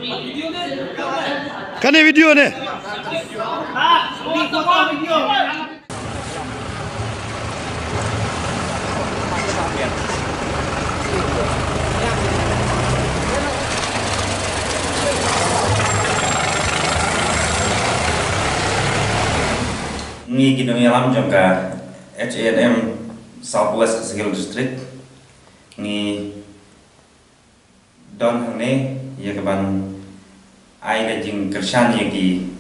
Kan ni video ni. Ngi kini alam jangka HANM Southwest Skill District ngi don hane ya kaban ai na jing kershan yaki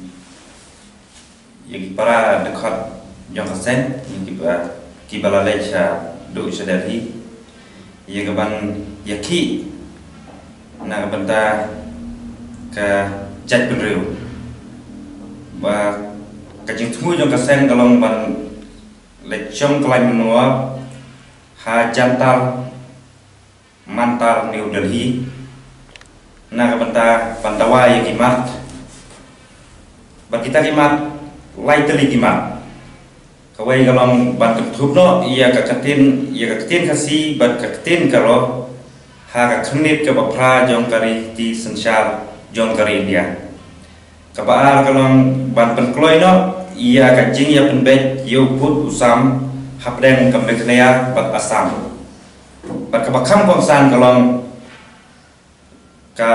para dekat jangka sen ki balalecha do sedari ya kaban yaki na kabanta ka jat penriu ba kajing tunggu jong kasen kalong ban lecong kelai menua ha jantar mantar New Delhi na kabanta pantawa ya kimat ban kita kimat lai teli kimat kawai kalong ban ketup no iya kakatin kasi ban kakatin karo ha kaknit ke bapra jong kari di sensar jong kari India kabar kalong ban penkloy no ia kajing ya penbet yo put usam hapdeng kembeknea bat asam bat kabakam kongsan kalong ka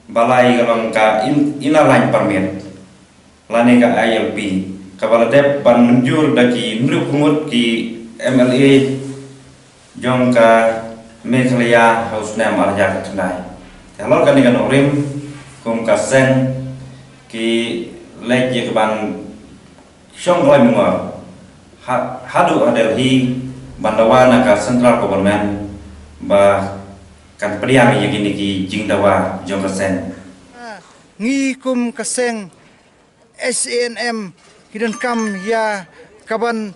balai kalong ka inalain permit lani ka ILP kabaladep ban menjur daki nru kumut ki MLA jong ka Meghalaya hausnam arja katnai halol kan dengan orim kum kasen ki lek ye ban Syong kelai menguar hadu Delhi bandawa naka central government ba kan priang yang gini ki jingdawa jong kasen ngi kum kaseng SANM kidan kam ya kaban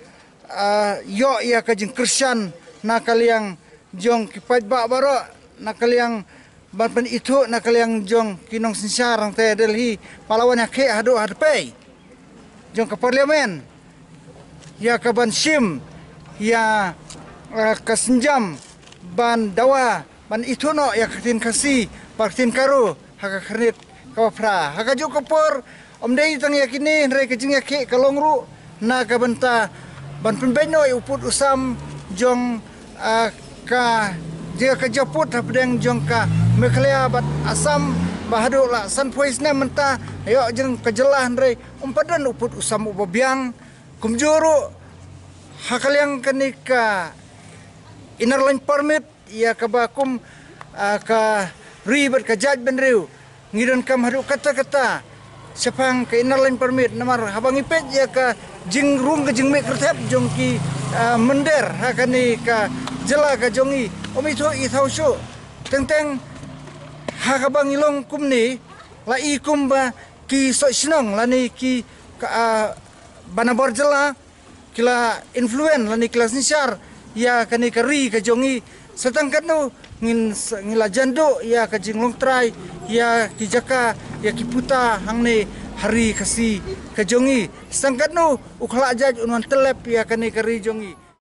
yo ya kajing Krisyan nakaliang jong kipat ba baro nakaliang ban pen itu nakaliang jong kinong sinsarang te Delhi palawan ke hadu hadpai jong ke parlimen ya ke ban sim ya kesenjam ban dawa ban itu no ya ketin kasi partin karu haka kredit kawapra haka jo kopor omdei tang yakini re kejing yake kalongru na ka benta ban penbenyo uput usam jong ka jika kejaput hapdeng jong ka Meghalaya bat asam bahadu la san poisne menta ayo jeng kejelah re umpadan uput usam ubabiang kumjuru hakaliang kenika inner line permit ya kabakum ka ribet ka jaj benriu ngidan kam hadu kata-kata sepang ke inner line permit namar habang ipet ya ka jing rung ke jing me kertep jong ki mender hakani ka jela ka jongi itu ithau syu teng hakabang ilong kumni la ikum ba ki so sinong lani ki banabor jela kila influen lani kelas nisar ya kani kari ka jongi setangkat no ngila jando ya ka jinglong trai ya ki jaka ya ki puta hangne hari kasi ka jongi setangkat no ukla jaj unwan telep ya kani kari jongi